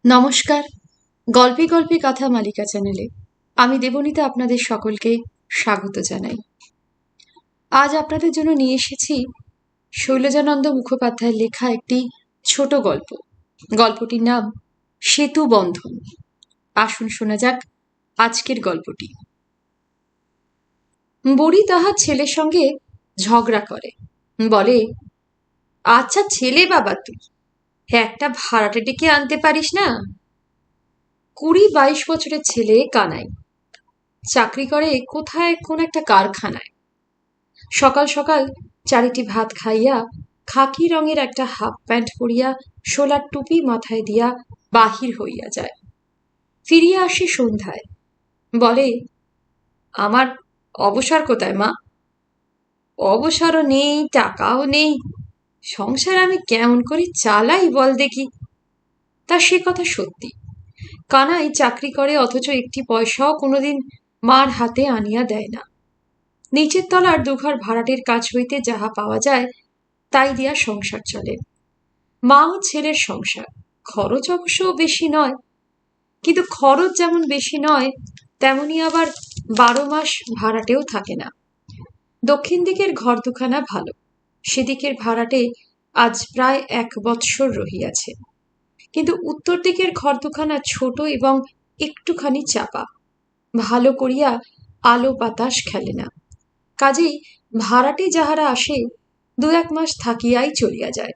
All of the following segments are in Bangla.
নমস্কার। গল্পে গল্পে কথা মালিকা চ্যানেলে আমি দেবনীতা আপনাদের সকলকে স্বাগত জানাই। আজ আপনাদের জন্য নিয়ে এসেছি শৈলজানন্দ মুখোপাধ্যায়ের লেখা একটি ছোট গল্প। গল্পটির নাম সেতু বন্ধন। আসুন শোনা যাক আজকের গল্পটি। বুড়ি তাহার ছেলের সঙ্গে ঝগড়া করে, বলে, আচ্ছা ছেলে বাবা, তুই একটা ভাড়াটে ডেকে আনতে পারিস না? 20-22 বছরের ছেলে কানাই, চাকরি করে কোথায় কোন একটা কারখানায়। সকাল সকাল চারিটি ভাত খাইয়া খাকি রঙের একটা হাফ প্যান্ট পরিয়া শোলার টুপি মাথায় দিয়া বাহির হইয়া যায়। ফিরিয়া আসে সন্ধ্যায়, বলে, আমার অবসর কোথায় মা? অবসরও নেই, টাকাও নেই, সংসার আমি কেমন করে চালাই বল দেখি। তা সে কথা সত্যি। কানাই চাকরি করে, অথচ একটি পয়সাও কোনোদিন মার হাতে আনিয়া দেয় না। নিচের তলার দুঘর ভাড়াটের কাছ হইতে যাহা পাওয়া যায় তাই দিয়া সংসার চলে। মা ও ছেলের সংসার, খরচ অবশ্য বেশি নয়, কিন্তু খরচ যেমন বেশি নয় তেমনি আবার 12 মাস ভাড়াটেও থাকে না। দক্ষিণ দিকের ঘর দুখানা ভালো, সেদিকের ভাড়াটে আজ প্রায় 1 বৎসর রহিয়াছে, কিন্তু উত্তর দিকের ঘর দুখানা ছোট এবং একটুখানি চাপা, ভালো করিয়া আলো বাতাস খেলে না। কাজেই ভাড়াটে যাহারা আসে 2-1 মাস থাকিয়াই চলিয়া যায়।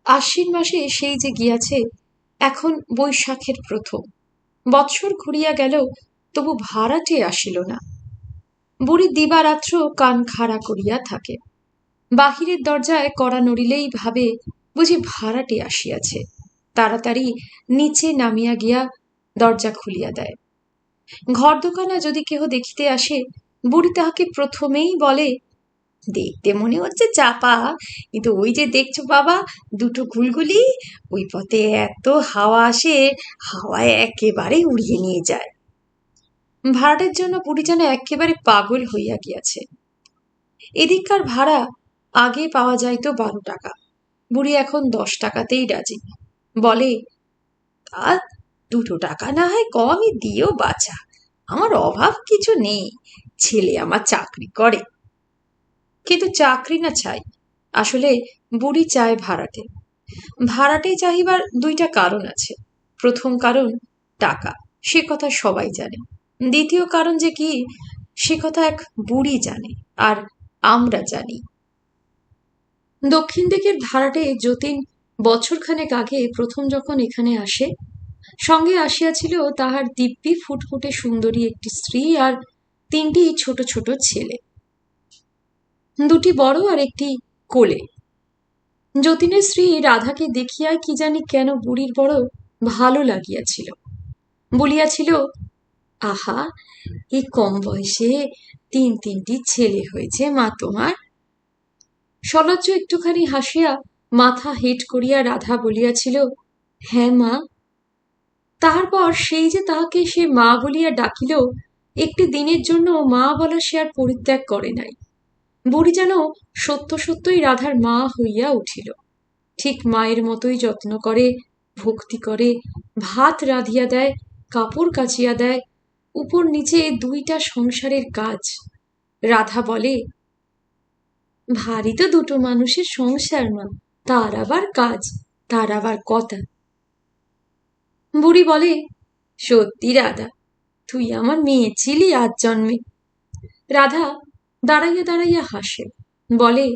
আশ্বিন মাসে সেই যে গিয়াছে, এখন বৈশাখের প্রথম। বৎসর ঘুরিয়া গেল, তবু ভাড়াটে আসিল না। বুড়ি দিবারাত্র কান খাড়া করিয়া থাকে। বাহিরের দরজায় কড়া নড়িলেই ভাবে বুঝি ভাড়াটে আসিয়াছে। তাড়াতাড়ি নিচে নামিয়া গিয়া দরজা খুলিয়া দেয়। ঘর দোকানা যদি কেহ দেখিতে আসে, বুড়ি তাহাকে প্রথমেই বলে, দেখতে মনে হচ্ছে চাপা, কিন্তু ওই যে দেখছো বাবা দুটো গুলগুলি, ওই পথে এত হাওয়া আসে, হাওয়ায় একেবারে উড়িয়ে নিয়ে যায়। ভাড়াটের জন্য বুড়ি যেন একেবারে পাগল হইয়া গিয়াছে। এদিককার ভাড়া আগে পাওয়া যাইত 12 টাকা, বুড়ি এখন 10 টাকাতেই রাজি। বলে, তা 2 টাকা না হয় কমই দিও বাছা, আমার অভাব কিছু নেই, ছেলে আমার চাকরি করে। কিন্তু চাকরি না চাই, আসলে বুড়ি চায় ভাড়াটে। ভাড়াটে চাহিবার 2টা কারণ আছে। প্রথম কারণ টাকা, সে কথা সবাই জানে। দ্বিতীয় কারণ যে কি, সে কথা এক বুড়ি জানে, আর আমরা জানি। দক্ষিণ দিকের ভাড়াটে যতীন বছরখানেক আগে প্রথম যখন এখানে আসে, সঙ্গে আসিয়াছিল তাহার দিব্যি ফুটফুটে সুন্দরী একটি স্ত্রী আর 3টি ছোট ছোট ছেলে, 2টি বড় আর একটি কোলে। যতীনের স্ত্রী রাধাকে দেখিয়া কি জানি কেন বুড়ির বড় ভালো লাগিয়াছিল। বলিয়াছিল, আহা, এই কম বয়সে 3টি ছেলে হয়েছে মা তোমার। সলজ্জ একটুখানি হাসিয়া মাথা হেট করিয়া রাধা বলিয়াছিল, হ্যাঁ মা। তাহার পর সেই যে তাহাকে সে মা বলিয়া ডাকিল, একটি দিনের জন্য মা বলা সে আর পরিত্যাগ করে নাই। বুড়ি যেন সত্য সত্যই রাধার মা হইয়া উঠিল। ঠিক মায়ের মতোই যত্ন করে, ভক্তি করে, ভাত রাঁধিয়া দেয়, কাপড় কাচিয়া দেয়, উপর নিচে 2টা সংসারের কাজ। রাধা বলে, ভারী তো 2টো মানুষের সংসার মা, তার আবার কাজ, তার আবার কথা। বুড়ি বলে, সত্যি রাধা, তুই আমার মেয়ে ছিলি আজ জন্মে। রাধা দাঁড়াইয়া দাঁড়াইয়া হাসে, বলে,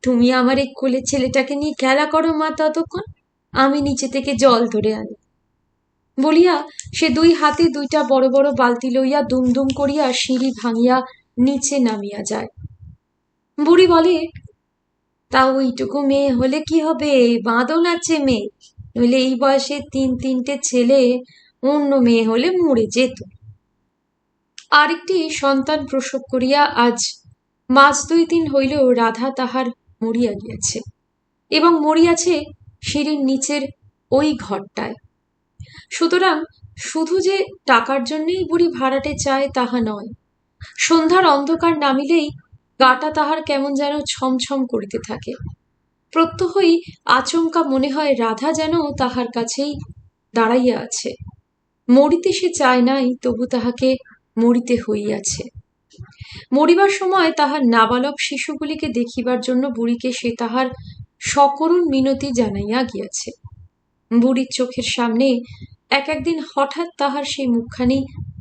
তুমি আমার এই কোলের ছেলেটাকে নিয়ে খেলা করো মা, ততক্ষণ আমি নিচে থেকে জল ধরে আনি। বলিয়া সে 2 হাতে 2টা বড় বড় বালতি লইয়া দুমদুম করিয়া সিঁড়ি ভাঙিয়া নিচে নামিয়া যায়। বুড়ি বলে, তা ওইটুকু মেয়ে হলে কি হবে, বাঁধন আছে মেয়ে, নইলে এই বয়সে 3টে ছেলে, অন্য মেয়ে হলে মরে যেত। আরেকটি সন্তান প্রসব করিয়া আজ মাস 2-3 হইল রাধা তাহার মরিয়া গিয়াছে, এবং মরিয়াছে সিঁড়ির নিচের ওই ঘরটায়। সুতরাং শুধু যে টাকার জন্যই বুড়ি ভাড়াটে চায় তাহা নয়। সন্ধ্যার অন্ধকার নামিলেই গাটা তাহার কেমন যেন ছমছম করিতে থাকে। প্রত্যহই আচমকা মনে হয় রাধা যেন তাহার কাছেই দাঁড়াইয়া আছে। মরিতে সে চায় নাই, তবু তাহাকে মরিতে হইয়াছে। মরিবার সময় তাহার নাবালক শিশুগুলিকে দেখিবার জন্য বুড়িকে সে তাহার সকরুণ মিনতি জানাইয়া গিয়াছে। বুড়ির চোখের সামনে একদিন হঠাৎ তাহার সেই মুখখানি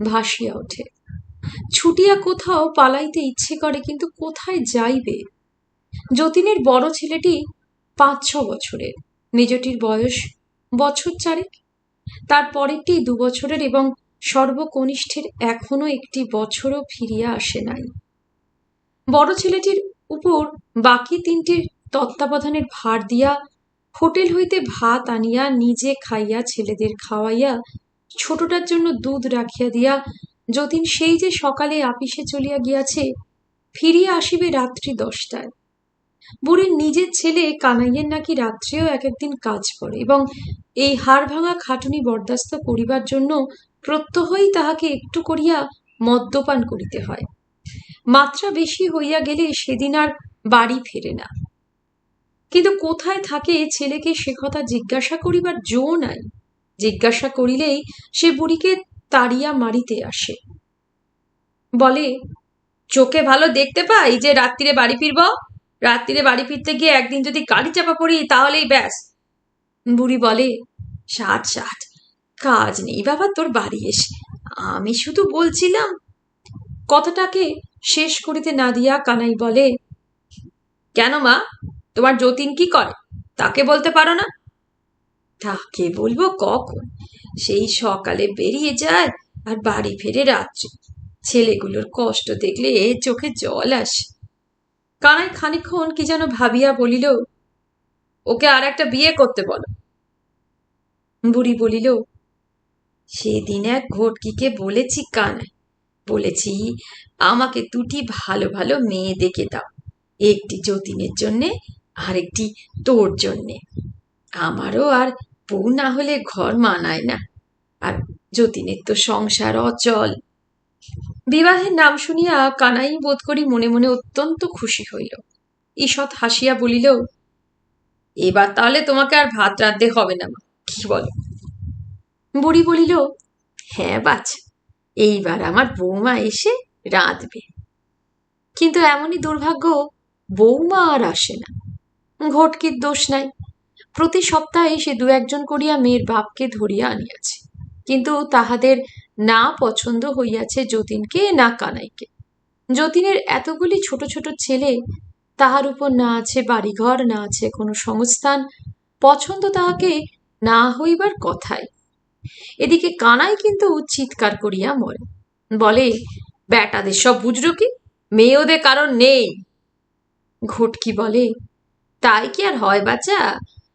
ভাসিয়া ওঠে। ছুটিয়া কোথাও পালাইতে ইচ্ছে করে, কিন্তু কোথায় যাইবে? যতীনের বড় ছেলেটি ৫-৬ বছরের, মেজটির বয়স বছর চারেক, তার পরেরটি ২ বছরের এবং সর্বকনিষ্ঠের এখনো ১ বছরও ফিরিয়া আসে নাই। বড় ছেলেটির উপর বাকি ৩টির তত্ত্বাবধানের ভার দিয়া হোটেল হইতে ভাত আনিয়া নিজে খাইয়া ছেলেদের খাওয়াইয়া ছোটটার জন্য দুধ রাখিয়া দিয়া যতীন সেই যে সকালে আপিসে চলিয়া গিয়াছে, ফিরিয়া আসিবে রাত্রি ১০টায়। বুড়ির নিজের ছেলে কানাইয়ের নাকি রাত্রেও একদিন কাজ পড়ে এবং এই হাড় ভাঙা খাটুনি বরদাস্ত করিবার জন্য প্রত্যহই তাহাকে একটু করিয়া মদ্যপান করিতে হয়। মাত্রা বেশি হইয়া গেলে সেদিন আর বাড়ি ফেরে না। কিন্তু কোথায় থাকে ছেলেকে সে কথা জিজ্ঞাসা করিবার জো নাই। জিজ্ঞাসা করিলেই সে বুড়িকে তাড়িয়া মারিতে আসে। বলে, চোখে ভালো দেখতে পাই যে রাত্রিরে বাড়ি ফিরব। রাত্রিরে বাড়ি ফিরতে গিয়ে একদিন যদি গাড়ি চাপা পড়ি তাহলেই ব্যাস। বুড়ি বলে, ষাট ষাট, কাজ নেই বাবা তোর বাড়ি এসে, আমি শুধু বলছিলাম। কথাটাকে শেষ করিতে না দিয়া কানাই বলে, কেন মা, তোমার যতীন কি করে তাকে বলতে পারো না? তাকে বলবো কখন? সেই সকালে বেরিয়ে যায় আর বাড়ি ফেরে রাত্রে। ছেলেগুলোর কষ্ট দেখলে চোখে জল আসে। কানাই খানিকক্ষণ কি যেন ভাবিয়া বলিল, ওকে আর একটা বিয়ে করতে বলো। বুড়ি বলিল, সেদিন এক ঘটকিকে বলেছি কানাই, বলেছি আমাকে 2টি ভালো ভালো মেয়ে দেখে দাও, একটি যতীনের জন্যে আর একটি তোর জন্যে। আমারও আর বউ না হলে ঘর মানায় না, আর যতীনের তো সংসার অচল। বিবাহের নাম শুনিয়া কানাই বোধ করি মনে মনে অত্যন্ত খুশি হইল। ঈষৎ হাসিয়া বলিল, এবার তাহলে তোমাকে আর ভাত রাঁধতে হবে না, কি বলো? বুড়ি বলিল, হ্যাঁ বাছা, এইবার আমার বৌমা এসে রাঁধবে। কিন্তু এমনই দুর্ভাগ্য, বৌমা আর আসে না। ঘটকির দোষ নাই। প্রতি সপ্তাহে সে ২-১ করিয়া মেয়ের বাপকে ধরিয়া আনিয়াছে, কিন্তু তাহাদের না পছন্দ হইয়াছে যতীনকে না কানাইকে। যতীনের এতগুলি ছোট ছোট ছেলে, তাহার উপর না আছে বাড়িঘর, না আছে কোনো সংস্থান, পছন্দ তাহাকে না হইবার কথাই। এদিকে কানাই কিন্তু চিৎকার করিয়া মরে, বলে, বেটাদের সব বুঝলো কি, মেয়ে ওদের কারণ নেই। ঘটকি বলে, তাই কি আর হয় বাচ্চা,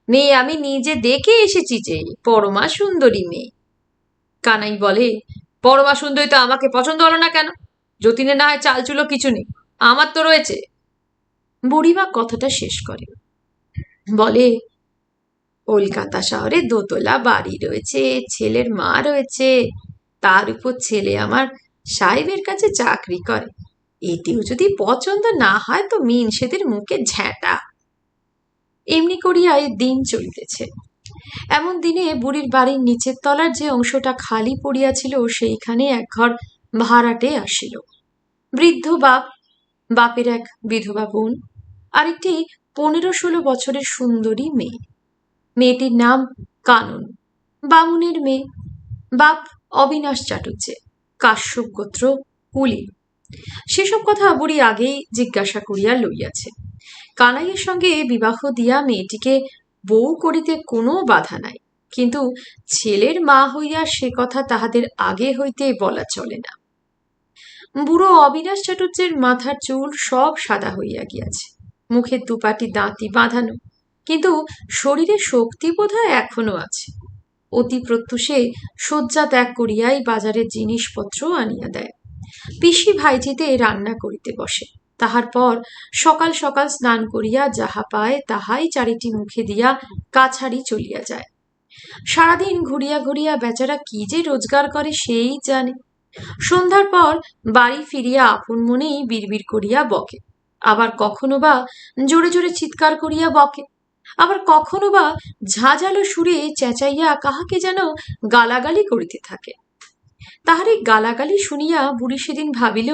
মেয়ে আমি নিজে দেখে এসেছি যে পরমা সুন্দরী মেয়ে। কানাই বলে, পরমা সুন্দরী তো আমাকে পছন্দ হলো না কেন? যতীনের না হয় চালচুলো কিছু নেই, আমার তো রয়েছে। বুড়িমা কথাটা শেষ করে, বলে, কলকাতা শহরে 2তলা বাড়ি রয়েছে, ছেলের মা রয়েছে, তার উপর ছেলে আমার সাহেবের কাছে চাকরি করে। এতেও যদি পছন্দ না হয় তো মিনসেদের মুখে ঝ্যাঁটা। এমনি করিয়া দিন চলিতেছে। এমন দিনে বুড়ির বাড়ির নিচের তলার যে অংশটা খালি পড়িয়াছিল সেইখানে এক ঘর ভাড়াটে আসিল। বৃদ্ধ বাপ, বাপের এক বিধবা বোন, আর একটি 15-16 বছরের সুন্দরী মেয়ে। মেয়েটির নাম কানন, বামুনের মেয়ে। বাপ অবিনাশ চাটুর্যে, কাশ্যপ গোত্র, কুলি। সেসব কথা বুড়ি আগেই জিজ্ঞাসা করিয়া লইয়াছে। কানাইয়ের সঙ্গে বিবাহ দিয়া মেয়েটিকে বউ করিতে কোনো বাধা নাই, কিন্তু ছেলের মা হইয়া সে কথা তাহাদের আগে হইতে বলা চলে না। বুড়ো অবিনাশ চাটুর্যের মাথার চুল সব সাদা হইয়া গিয়াছে, মুখের 2 দাঁতি বাঁধানো, কিন্তু শরীরে শক্তি বোধহয় এখনো আছে। অতি প্রত্যুষে শয্যা ত্যাগ করিয়াই বাজারের জিনিসপত্র আনিয়া দেয়। পিসি ভাইজিতে রান্না করিতে বসে। তাহার পর সকাল সকাল স্নান করিয়া যাহা পায় তাহাই 4টি মুখে দিয়া কাছারি চলিয়া যায়। সারাদিন ঘুরিয়া ঘুরিয়া বেচারা কি যে রোজগার করে সেই জানে। সন্ধ্যার পর বাড়ি ফিরিয়া আপন মনেই বিড়বিড় করিয়া বকে, আবার কখনো বা জোরে জোরে চিৎকার করিয়া বকে। আবার কখনো বা ঝাঁঝালো সুরে চেঁচাইয়া কাহাকে যেন গালাগালি করিতে থাকে। তাহার এই গালাগালি শুনিয়া বুড়ি সেদিন ভাবিল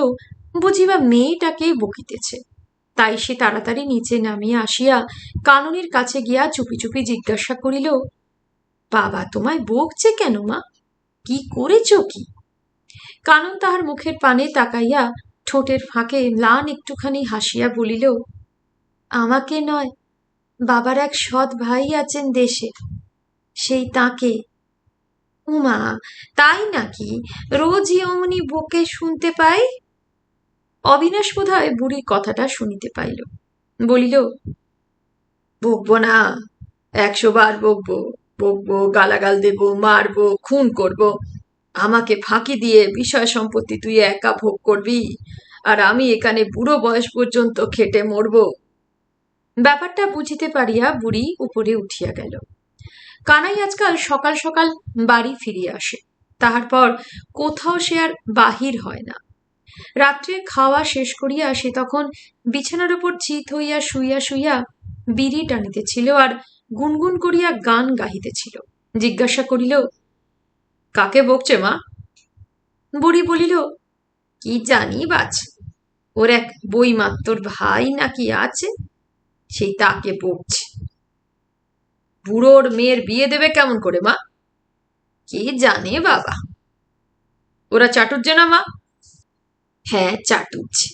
বুঝিবা মেয়েটাকে বকিতেছে। তাই সে তাড়াতাড়ি নিচে নামিয়া আসিয়া কাননের কাছে গিয়া চুপি চুপি জিজ্ঞাসা করিল, বাবা তোমায় বকছে কেন মা? কি করেছ কি? কানন তাহার মুখের পানে তাকাইয়া ঠোঁটের ফাঁকে ম্লান একটুখানি হাসিয়া বলিল, আমাকে নয়, বাবার এক সৎ ভাই আছেন দেশে, সেই তাকে। উমা, তাই নাকি? রোজই অমনি বকে শুনতে পাই। অবিনাশ বোধহয় বুড়ির কথাটা শুনিতে পাইল, বলিল, বকবো না, 100 বার বকবো, বকবো, গালাগাল দেব, মারবো, খুন করব। আমাকে ফাঁকি দিয়ে বিষয় সম্পত্তি তুই একা ভোগ করবি, আর আমি এখানে বুড়ো বয়স পর্যন্ত খেটে মরব। ব্যাপারটা বুঝিতে পারিয়া বুড়ি উপরে উঠিয়া গেল। কানাই আজকাল সকাল সকাল বাড়ি ফিরিয়া আসে। তাহার পর কোথাও সে আর বাহির হয় না। রাত্রে খাওয়া শেষ করিয়া সে তখন বিছানার উপর চিত হইয়া শুইয়া শুইয়া বিড়ি টানিতেছিল আর গুনগুন করিয়া গান গাহিতেছিল। জিজ্ঞাসা করিল, কাকে বকছে মা? বুড়ি বলিল, কি জানি বাছ, ওর এক বইমাত্তর ভাই নাকি আছে, সেই তাকে বকছে। বুড়োর মেয়ের বিয়ে দেবে কেমন করে মা? কে জানে বাবা। ওরা চাটুর্যে না মা? হ্যাঁ, চাটুচ্ছে।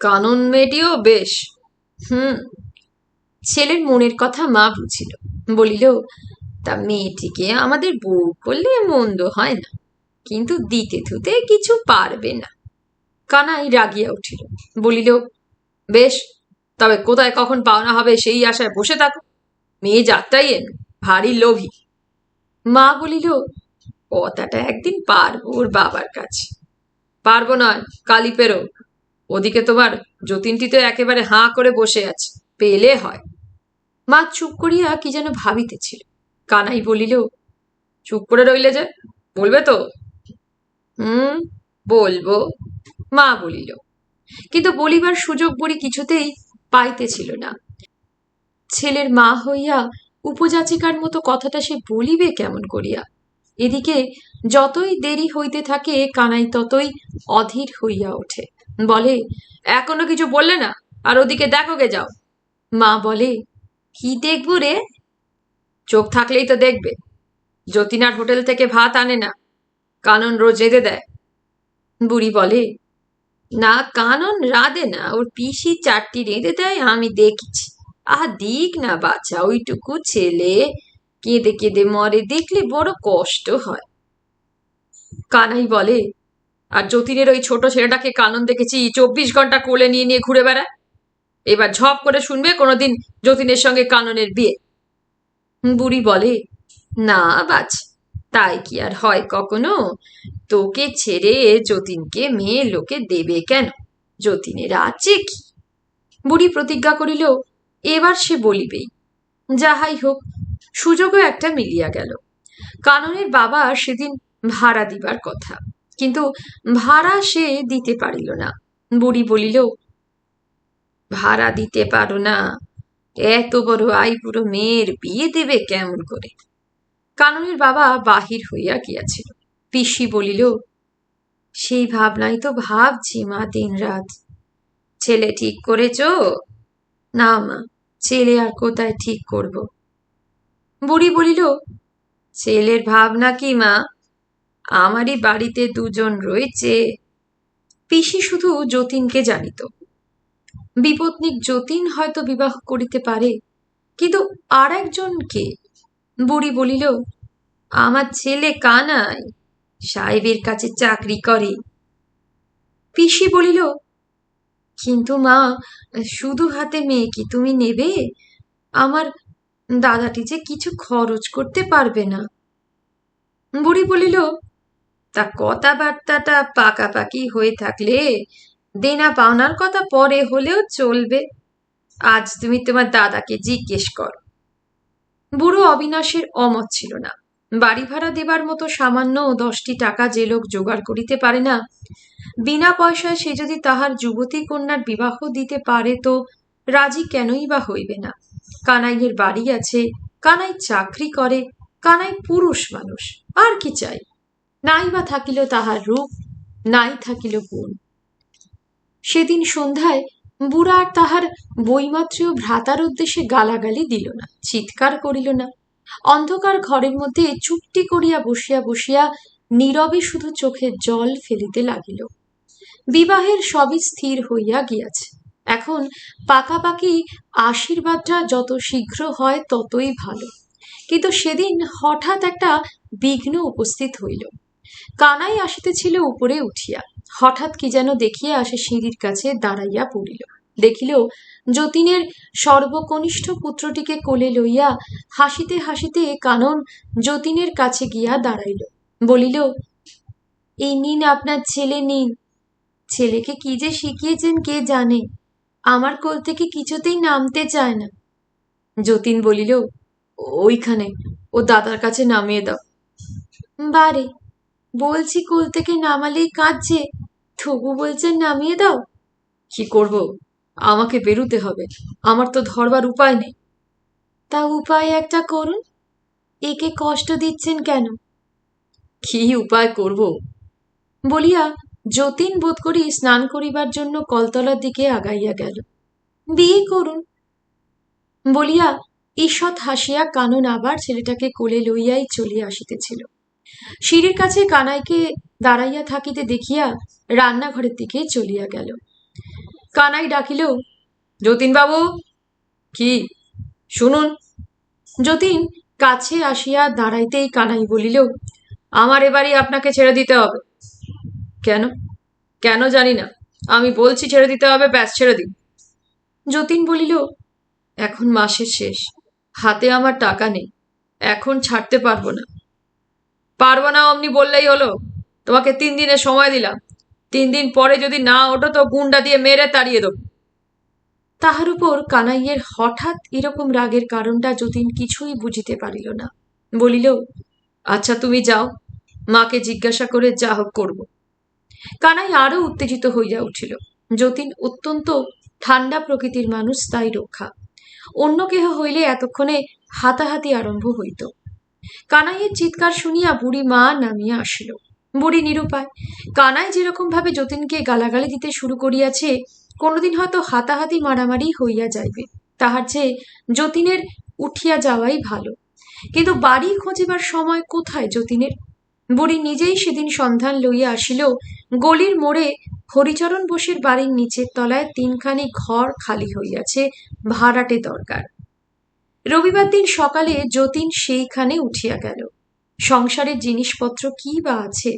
কানন মেয়েটিও বেশ। হুম। ছেলের মনের কথা মা বুঝিল, বলিল, তা মেয়েটিকে আমাদের বউ করলে মন্দ হয় না, কিন্তু দিতে থুতে কিছু পারবে না। কানাই রাগিয়া উঠিল, বলিল, বেশ, তবে কোথায় কখন পাওনা হবে সেই আশায় বসে থাকো। মেয়ে যাত্রাই এন, ভারী লোভী। মা বলিল, কথাটা একদিন পারবো ওর বাবার কাছে। পারবো নয়, কালি পেরো। ওদিকে তোমার যতীনটি তো একেবারে হাঁ করে বসে আছে, পেলে হয়। মা চুপ করিয়া কি যেন ভাবিতেছিল। কানাই বলিল, চুপ করে রইলে যে, বলবে তো? হুম, বলবো, মা বলিল। কিন্তু বলিবার সুযোগ বুড়ি কিছুতেই পাইতেছিল না। ছেলের মা হইয়া উপযাচিকার মতো কথাটা সে বলিবে কেমন করিয়া? এদিকে যতই দেরি হইতে থাকে কানাই ততই অধীর হইয়া ওঠে, বলে, এখনো কিছু বললে না, আর ওদিকে দেখো গে যাও। মা বলে, কি দেখবো রে? চোখ থাকলেই তো দেখবে। যতীনার হোটেল থেকে ভাত আনে না, কানন রোজ রেঁধে দেয়। বুড়ি বলে, না, কানন রাঁধে না, ওর পিসি 4টি রেঁধে দেয়, আমি দেখেছি। আহা দিক না বাছা, ওইটুকু ছেলে কেঁদে কেঁদে মরে, দেখলে বড় কষ্ট হয়। কানাই বলে, আর যতীনের ওই ছোট ছেলেটাকে কানন দেখেছি 24 ঘন্টা কোলে নিয়ে নিয়ে ঘুরে বেড়ায়। এবার ঝপ করে শুনবে কোনোদিন যতীনের সঙ্গে কাননের বিয়ে। বুড়ি বলে, না বাছ, তাই কি আর হয় কখনো? তোকে ছেড়ে যতীনকে মেয়ে লোকে দেবে কেন? যতীনের আছে কি? বুড়ি প্রতিজ্ঞা করিল, এবার সে বলিবেই। যাহাই হোক, সুযোগও একটা মিলিয়া গেল। কাননের বাবা সেদিন ভাড়া দিবার কথা, কিন্তু ভাড়া সে দিতে পারিল না। বুড়ি বলিল, ভাড়া দিতে পারো না? এত বড় আইবুড়ো মেয়ের বিয়ে দেবে কেমন করে? কাননের বাবা বাহির হইয়া গিয়াছিল। পিসি বলিল, সেই ভাবনাই তো ভাবছি মা দিন রাত। ছেলে ঠিক করেছ? না মা, ছেলে আর কোথায় ঠিক করব। বুড়ি বলিল, ছেলের ভাবনা কি মা? আমারই বাড়িতে 2 জন রয়েছে। পিসি শুধু যতীনকে জানিত। বিপত্নিক যতীন হয়তো বিবাহ করিতে পারে, কিন্তু আর একজনকে? বুড়ি বলিল, আমার ছেলে কানাই, সাহেবের কাছে চাকরি করে। পিসি বলিল, কিন্তু মা, শুধু হাতে মেয়ে কি তুমি নেবে? আমার দাদাটি যে কিছু খরচ করতে পারবে না। বুড়ি বলিল, তা কথাবার্তাটা পাকাপাকি হয়ে থাকলে দেনা পাওনার কথা পরে হলেও চলবে। আজ তুমি তোমার দাদাকে জিজ্ঞেস কর। বুড়ো অবিনাশের অমত ছিল না। বাড়ি ভাড়া দেবার মতো সামান্য 10টি টাকা যে লোক জোগাড় করিতে পারে না, বিনা পয়সায় সে যদি তাহার যুবতী কন্যার বিবাহ দিতে পারে তো রাজি কেনই বা হইবে না? কানাইয়ের বাড়ি আছে, কানাই চাকরি করে, কানাই পুরুষ মানুষ, আর কি চাই? নাই বা থাকিল তাহার রূপ, নাই থাকিল গুণ। সেদিন সন্ধ্যায় বুড়া আর তাহার বৈমাত্রেয় ভ্রাতার উদ্দেশ্যে গালাগালি দিল না, চিৎকার করিল না। অন্ধকার ঘরের মধ্যে চুপটি করিয়া বসিয়া বসিয়া নীরবে শুধু চোখের জল ফেলিতে লাগিল। বিবাহের সবই স্থির হইয়া গিয়াছে, এখন পাকাপাকি আশীর্বাদটা যত শীঘ্র হয় ততই ভালো। কিন্তু সেদিন হঠাৎ একটা বিঘ্ন উপস্থিত হইল। কানাই আসিতেছিল উপরে উঠিয়া, হঠাৎ কি যেন দেখিয়া সে সিঁড়ির কাছে দাঁড়াইয়া পড়িল। দেখিল যতীনের সর্বকনিষ্ঠ পুত্রটিকে কোলে লইয়া হাসিতে হাসিতে কানন যতীনের কাছে গিয়া দাঁড়াইল, বলিল, এই নিন আপনার ছেলে, নিন। ছেলেকে কি যে শিখিয়েছেন কে জানে, আমার কোল থেকে কিছুতেই নামতে চায় না। যতীন বলিল, ওইখানে ও দাদার কাছে নামিয়ে দাও। বারে, বলছি কোল থেকে নামালেই কাঁদছে, তবু বলছেন নামিয়ে দাও। কি করব, আমাকে বেরুতে হবে, আমার তো ধরবার উপায় নেই। তা উপায় একটা করুন, একে কষ্ট দিচ্ছেন কেন? কি উপায় করব বলিয়া যতীন বোধ করি স্নান করিবার জন্য কলতলার দিকে আগাইয়া গেল। বিয়ে করুন বলিয়া ঈষৎ হাসিয়া কানন আবার ছেলেটাকে কোলে লইয়াই চলিয়া আসিতেছিল। সিঁড়ির কাছে কানাইকে দাঁড়াইয়া থাকিতে দেখিয়া রান্নাঘরের দিকে চলিয়া গেল। কানাই ডাকিল, যতীন বাবু। কি, শুনুন। যতীন কাছে আসিয়া দাঁড়াইতেই কানাই বলিল, আমার এবারই আপনাকে ছেড়ে দিতে হবে। কেন? কেন জানি না, আমি বলছি ছেড়ে দিতে হবে, ব্যাস ছেড়ে দিন। যতীন বলিল, এখন মাসের শেষ, হাতে আমার টাকা নেই, এখন ছাড়তে পারবো না। পারবো না অমনি বললেই হলো? তোমাকে 3 দিনের সময় দিলাম, 3 দিন পরে যদি না ওঠো তো গুন্ডা দিয়ে মেরে তাড়িয়ে দেবো। তাহার উপর কানাইয়ের হঠাৎ এরকম রাগের কারণটা যতীন কিছুই বুঝিতে পারিল না। বলিল, আচ্ছা তুমি যাও, মাকে জিজ্ঞাসা করে যা হোক করব। কানাই আরো উত্তেজিত হইয়া উঠিল। যতীন অত্যন্ত ঠান্ডা প্রকৃতির মানুষ, তাই রক্ষা। অন্য কেহ হইলে এতক্ষণে হাতাহাতি আরম্ভ হইত। কানাইয়ের চিৎকার শুনিয়া বুড়ি মা নামিয়া আসিল। বুড়ি নিরুপায়। কানাই যেরকম ভাবে যতীনকে গালাগালি দিতে শুরু করিয়াছে, কোনোদিন হয়তো হাতাহাতি মারামারি হইয়া যাইবে, তাহার চেয়ে যতীনের উঠিয়া যাওয়াই ভালো। কিন্তু বাড়ি খোঁজিবার সময় কোথায় যতীনের? বুড়ি নিজেই সেদিন সন্ধান লইয়া আসিল, গলির মোড়ে হরিচরণ বোসের বাড়ির নিচের তলায় 3খানি ঘর খালি হইয়াছে, ভাড়াটে দরকার। রবিবার দিন সকালে যতীন সেইখানে উঠিয়া গেল। সংসারের জিনিসপত্র কি বা আছে?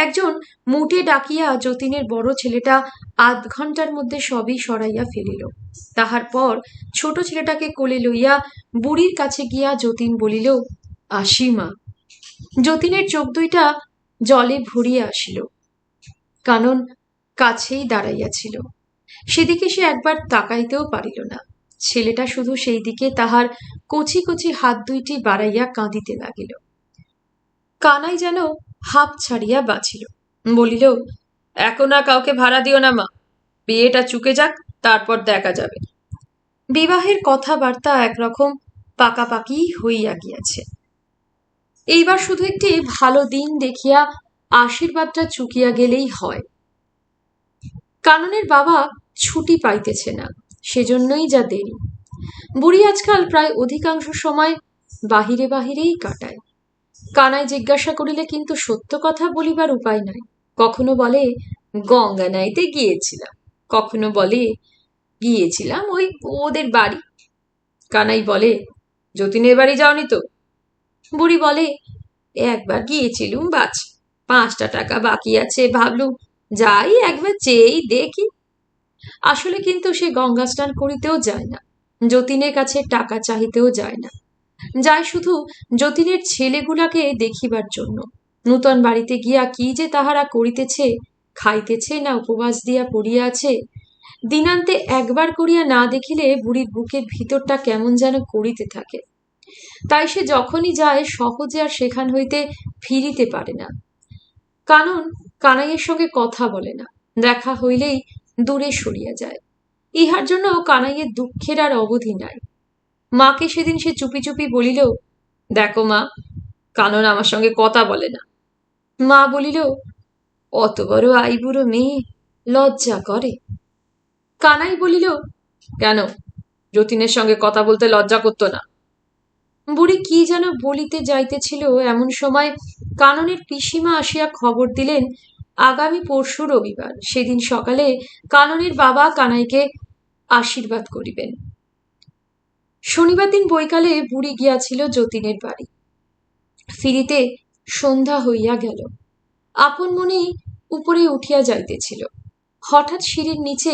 একজন মুটে ডাকিয়া যতীনের বড় ছেলেটা 8 ঘন্টার মধ্যে সবই সরাইয়া ফেলিল। তাহার পর ছোট ছেলেটাকে কোলে লইয়া বুড়ির কাছে গিয়া যতীন বলিল, আসি মা। যতীনের চোখ দুইটা জলে ভরিয়া আসিল। কানন কাছেই দাঁড়াইয়াছিল, সেদিকে সে একবার তাকাইতেও পারিল না। ছেলেটা শুধু সেই দিকে তাহার কচি কচি হাত দুইটি বাড়াইয়া কাঁদিতে লাগিল। কানাই যেন হাঁপ ছাড়িয়া বাঁচিল, বলিল, এখন আর কাউকে ভাড়া দিও না মা, বিয়েটা চুকে যাক, তারপর দেখা যাবে। বিবাহের কথাবার্তা একরকম পাকাপাকি হইয়া গিয়াছে, এইবার শুধু একটি ভালো দিন দেখিয়া আশীর্বাদটা চুকিয়া গেলেই হয়। কাননের বাবা ছুটি পাইতেছে না, সেজন্যই যা দেরি। বুড়ি আজকাল প্রায় অধিকাংশ সময় বাহিরে বাহিরেই কাটায়। কানাই জিজ্ঞাসা করিলে কিন্তু সত্য কথা বলিবার উপায় নাই। কখনো বলে গঙ্গা নাইতে গিয়েছিলাম, কখনো বলে গিয়েছিলাম ওই ওদের বাড়ি। কানাই বলে, যতীনের বাড়ি যাওনি তো? বুড়ি বলে, একবার গিয়েছিলুম, বাছ 5টা টাকা বাকি আছে, ভাবলুম যাই একবার চেয়েই দেখি। আসলে কিন্তু সে গঙ্গা স্নান করিতেও যায় না, যতীনের কাছে টাকা চাহিতেও যায় না, যায় শুধু যতীনের ছেলেগুলাকে দেখিবার জন্য। নূতন বাড়িতে গিয়া কি যে তাহারা করিতেছে, খাইতেছে না উপবাস দিয়া পড়িয়া আছে, দিনান্তে একবার করিয়া না দেখিলে বুড়ির বুকের ভিতরটা কেমন যেন করিতে থাকে। তাই সে যখনই যায় সহজে আর সেখান হইতে ফিরিতে পারে না। কানন কানাইয়ের সঙ্গে কথা বলে না, দেখা হইলেই দূরে সরিয়া যায়। ইহার জন্য কানাইয়ের দুঃখের আর অবধি নাই। মাকে সেদিন সে চুপি চুপি বলিল, দেখো মা, কানন আমার সঙ্গে কথা বলে না। মা বলিল, অত বড় আইবুড়ো মেয়ে, লজ্জা করে। কানাই বলিল, কেন, যতীনের সঙ্গে কথা বলতে লজ্জা করতো না? বুড়ি কি যেন বলিতে যাইতেছিল, এমন সময় কাননের পিসিমা আসিয়া খবর দিলেন আগামী পরশু রবিবার, সেদিন সকালে কাননের বাবা কানাইকে আশীর্বাদ করিবেন। শনিবার দিন বৈকালে বুড়ি গিয়াছিল যতীনের বাড়ি। ফিরিতে সন্ধ্যা হইয়া গেল। আপন মনেই উপরে উঠিয়া যাইতেছিল। হঠাৎ সিঁড়ির নিচে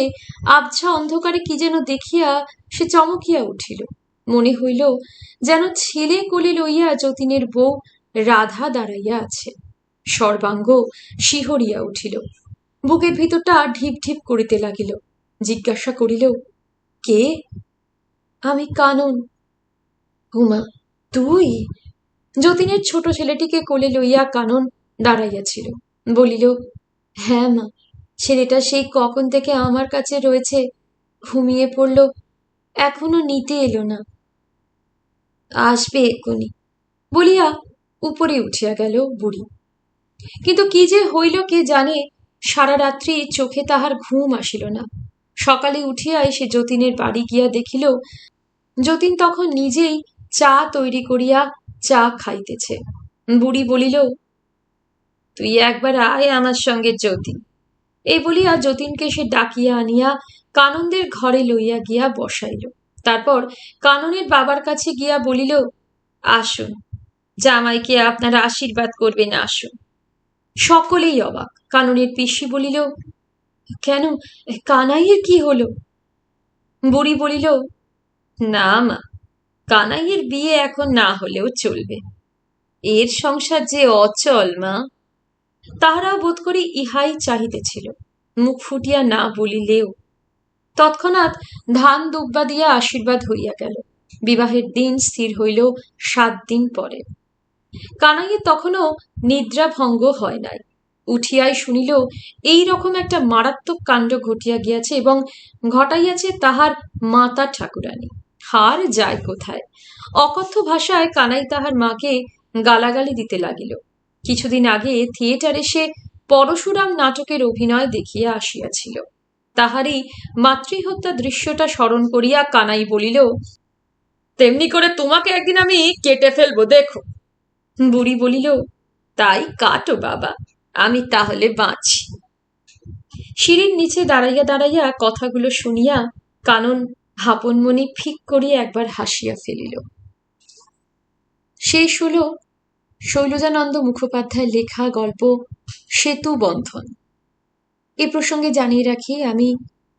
আবছা অন্ধকারে কি যেন দেখিয়া সে চমকিয়া উঠিল। মনে হইল যেন ছেলে কোলে লইয়া যতীনের বউ রাধা দাঁড়াইয়া আছে। সর্বাঙ্গ শিহরিয়া উঠিল, বুকের ভিতরটা ঢিপ ঢিপ করিতে লাগিল। জিজ্ঞাসা করিল, কে? আমি কানন। হুমা, তুই? যতীনের ছোট ছেলেটিকে কোলে লইয়া কানন দাঁড়াইয়াছিল। বলিল, হ্যাঁ মা, ছেলেটা সেই কখন থেকে আমার কাছে রয়েছে, ঘুমিয়ে পড়ল, এখনো নিতে এলো না। আসবে এক্ষুনি বলিয়া উপরে উঠিয়া গেল বুড়ি। কিন্তু কি যে হইল কে জানে, সারা রাত্রি চোখে তাহার ঘুম আসিল না। সকালে উঠিয়াই সে যতীনের বাড়ি গিয়া দেখিল যতীন তখন নিজেই চা তৈরি করিয়া চা খাইতেছে। বুড়ি বলিল, তুই একবার আয় আমার সঙ্গে যতীন। এই বলিয়া যতীনকে সে ডাকিয়া আনিয়া কাননদের ঘরে লইয়া গিয়া বসাইল। তারপর কাননের বাবার কাছে গিয়া বলিল, আসুন, জামাইকে আপনারা আশীর্বাদ করবেন, আসুন। সকলেই অবাক। কাননের পিসি বলিল, কেন, কানাইয়ের কি হলো? বুড়ি বলিল, না মা, কানাইয়ের বিয়ে এখন না হলেও চলবে, এর সংসার যে অচল মা। তাহারাও বোধ করি ইহাই চাহিতেছিল, মুখ ফুটিয়া না বলিলেও। তৎক্ষণাৎ ধান দুব্বা দিয়া আশীর্বাদ হইয়া গেল। বিবাহের দিন স্থির হইল 7 দিন পরে। কানাইয়ের তখনও নিদ্রা ভঙ্গ হয় নাই। উঠিয়াই শুনিল এই রকম একটা মারাত্মক কাণ্ড ঘটিয়া গিয়াছে এবং ঘটাইয়াছে তাহার মাতা ঠাকুরানী। হার যায় কোথায়! অকথ্য ভাষায় কানাই তাহার মাকে গালাগালি দিতে লাগিল। কিছুদিন আগে থিয়েটারে সে পরশুরাম নাটকের অভিনয় দেখিয়া আসিয়াছিল। তাহারই মাতৃহত্যা দৃশ্যটা স্মরণ করিয়া কানাই বলিল, তেমনি করে তোমাকে একদিন আমি কেটে ফেলবো, দেখো। বুড়ি বলিল, তাই কাটো বাবা, আমি তাহলে বাঁচি। সিঁড়ির নিচে দাঁড়াইয়া দাঁড়াইয়া কথাগুলো শুনিয়া কানন আপন মনে ফিক করিয়া একবার হাসিয়া ফেলিল। শেষ হল শৈলজানন্দ মুখোপাধ্যায়ের লেখা গল্প সেতু বন্ধন। এ প্রসঙ্গে জানিয়ে রাখি, আমি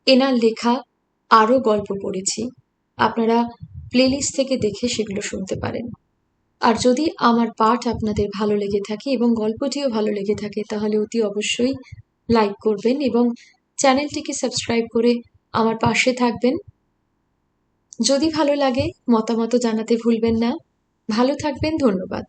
এনার লেখা আরও গল্প পড়েছি, আপনারা প্লেলিস্ট থেকে দেখে সেগুলো শুনতে পারেন। আর যদি আমার পাঠ আপনাদের ভালো লেগে থাকে এবং গল্পটিও ভালো লেগে থাকে, তাহলে অতি অবশ্যই লাইক করবেন এবং চ্যানেলটিকে সাবস্ক্রাইব করে আমার পাশে থাকবেন। যদি ভালো লাগে মতামত জানাতে ভুলবেন না। ভালো থাকবেন, ধন্যবাদ।